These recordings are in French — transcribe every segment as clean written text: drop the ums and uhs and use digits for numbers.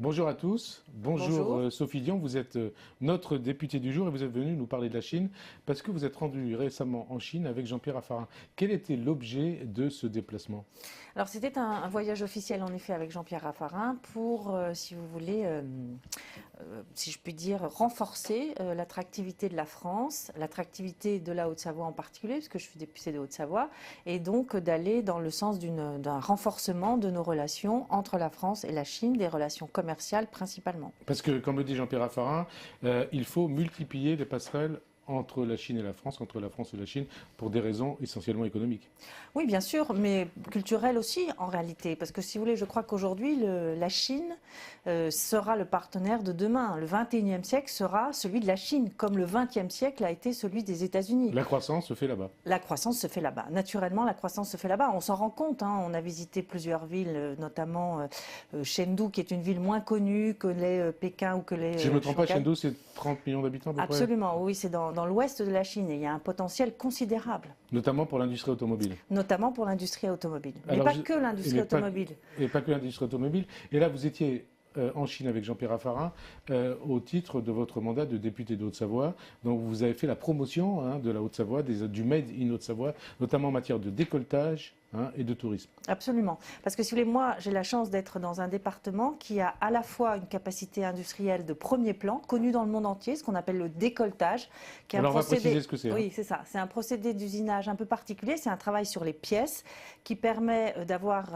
Bonjour à tous, bonjour, Bonjour. Sophie Dion, vous êtes notre députée du jour et vous êtes venue nous parler de la Chine parce que vous êtes rendu récemment en Chine avec Jean-Pierre Raffarin. Quel était l'objet de ce déplacement? Alors c'était un voyage officiel en effet avec Jean-Pierre Raffarin pour, si vous voulez, si je puis dire, renforcer l'attractivité de la France, l'attractivité de la Haute-Savoie en particulier, puisque je suis députée de Haute-Savoie, et donc d'aller dans le sens d'un renforcement de nos relations entre la France et la Chine, des relations commerciales principalement. Parce que, comme le dit Jean-Pierre Raffarin, il faut multiplier les passerelles entre la Chine et la France, entre la France et la Chine, pour des raisons essentiellement économiques. Oui, bien sûr, mais culturel aussi en réalité, parce que si vous voulez, je crois qu'aujourd'hui, la Chine sera le partenaire de demain. Le 21e siècle sera celui de la Chine, comme le 20e siècle a été celui des États-Unis. La croissance se fait là-bas. La croissance se fait là-bas. Naturellement, la croissance se fait là-bas. On s'en rend compte. On a visité plusieurs villes, notamment Chengdu, qui est une ville moins connue que les Pékin ou que les Si je ne me trompe pas, Shanghai. Chengdu, c'est 30 millions d'habitants à peu près, Absolument, oui, c'est dans l'ouest de la Chine et il y a un potentiel considérable, notamment pour l'industrie automobile. notamment pour l'industrie automobile. Mais Alors, pas que l'industrie automobile. Et pas que l'industrie automobile. Et là, vous étiez en Chine avec Jean-Pierre Raffarin au titre de votre mandat de député de Haute-Savoie. Donc vous avez fait la promotion de la Haute-Savoie, du Made in Haute-Savoie, notamment en matière de décolletage et de tourisme. Absolument. Parce que si vous voulez, moi, j'ai la chance d'être dans un département qui a à la fois une capacité industrielle de premier plan, connue dans le monde entier, ce qu'on appelle le décolletage, qui est Alors un on va procédé. préciser ce que c'est. Oui, c'est ça. C'est un procédé d'usinage un peu particulier. C'est un travail sur les pièces qui permet d'avoir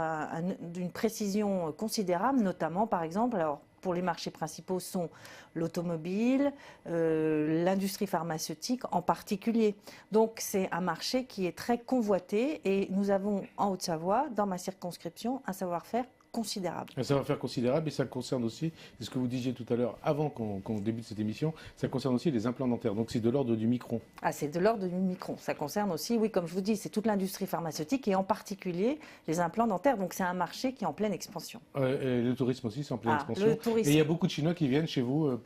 une précision considérable, notamment, par exemple, alors, pour les marchés principaux sont l'automobile, l'industrie pharmaceutique en particulier. Donc c'est un marché qui est très convoité et nous avons en Haute-Savoie, dans ma circonscription, un savoir-faire considérable. Un savoir-faire considérable et ça concerne aussi, c'est ce que vous disiez tout à l'heure avant qu'on débute cette émission, ça concerne aussi les implants dentaires. Donc c'est de l'ordre du micron. Ah, c'est de l'ordre du micron. Ça concerne aussi, oui, comme je vous dis, c'est toute l'industrie pharmaceutique et en particulier les implants dentaires. Donc c'est un marché qui est en pleine expansion. Et le tourisme aussi, c'est en pleine expansion. Le tourisme. Et il y a beaucoup de Chinois qui viennent chez vous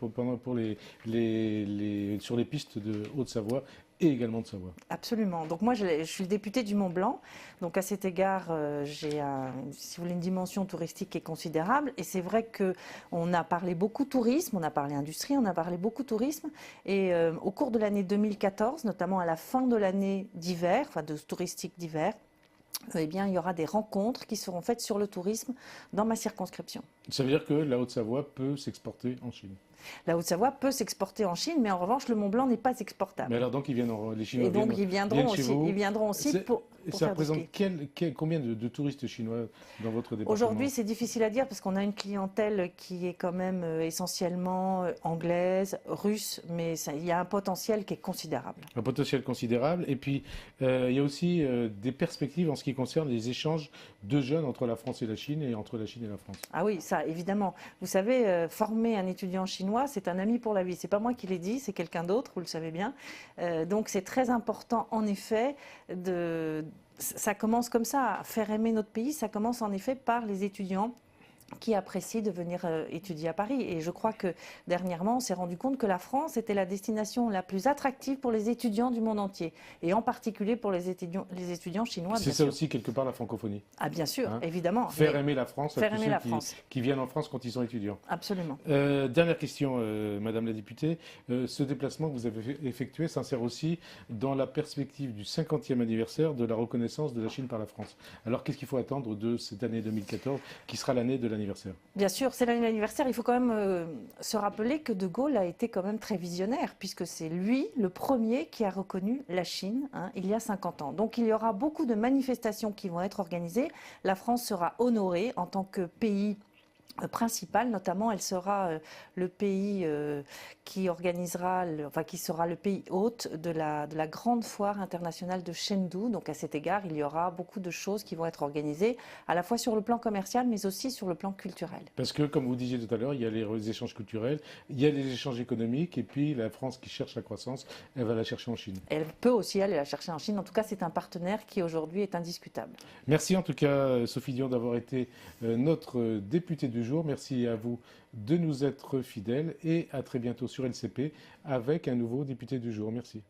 sur les pistes de Haute-Savoie et également de Savoie. Absolument. Donc moi, je suis le député du Mont-Blanc. Donc à cet égard, j'ai, si vous voulez, une dimension touristique qui est considérable. Et c'est vrai qu'on a parlé beaucoup tourisme, on a parlé industrie, on a parlé beaucoup tourisme. Et au cours de l'année 2014, notamment à la fin de l'année d'hiver, enfin de touristique d'hiver, eh bien, il y aura des rencontres qui seront faites sur le tourisme dans ma circonscription. Ça veut dire que la Haute-Savoie peut s'exporter en Chine. La Haute-Savoie peut s'exporter en Chine, mais en revanche, le Mont-Blanc n'est pas exportable. Mais alors donc les Chinois Et donc viennent chez vous. ils viendront aussi pour ça faire représente du ski. combien de touristes chinois dans votre département? Aujourd'hui, c'est difficile à dire parce qu'on a une clientèle qui est quand même essentiellement anglaise, russe, mais il y a un potentiel qui est considérable. Un potentiel considérable. Et puis, il y a aussi des perspectives en ce qui concerne les échanges de jeunes entre la France et la Chine et entre la Chine et la France. Ah oui, ça, évidemment. Vous savez, former un étudiant chinois, c'est un ami pour la vie. C'est pas moi qui l'ai dit, c'est quelqu'un d'autre, vous le savez bien. Donc, c'est très important, en effet, ça commence comme ça. Faire aimer notre pays, ça commence en effet par les étudiants qui apprécient de venir étudier à Paris. Et je crois que dernièrement, on s'est rendu compte que la France était la destination la plus attractive pour les étudiants du monde entier, et en particulier pour les étudiants chinois. C'est ça aussi quelque part la francophonie. Ah bien sûr, évidemment. Faire aimer la France à faire tous aimer ceux la France. qui viennent en France quand ils sont étudiants. Absolument. Dernière question, Madame la députée. Ce déplacement que vous avez effectué s'insère aussi dans la perspective du 50e anniversaire de la reconnaissance de la Chine par la France. Alors qu'est-ce qu'il faut attendre de cette année 2014 qui sera l'année de l'anniversaire? Bien sûr, c'est l'année de l'anniversaire. Il faut quand même se rappeler que De Gaulle a été quand même très visionnaire, puisque c'est lui le premier qui a reconnu la Chine il y a 50 ans. Donc il y aura beaucoup de manifestations qui vont être organisées. La France sera honorée en tant que pays principale, notamment elle sera le pays qui organisera, qui sera le pays hôte de la grande foire internationale de Chengdu. Donc à cet égard, il y aura beaucoup de choses qui vont être organisées, à la fois sur le plan commercial, mais aussi sur le plan culturel. Parce que, comme vous disiez tout à l'heure, il y a les échanges culturels, il y a les échanges économiques, et puis la France qui cherche la croissance, elle va la chercher en Chine. Elle peut aussi aller la chercher en Chine. En tout cas, c'est un partenaire qui aujourd'hui est indiscutable. Merci en tout cas, Sophie Dion, d'avoir été notre députée du jour. Merci à vous de nous être fidèles et à très bientôt sur LCP avec un nouveau député du jour. Merci.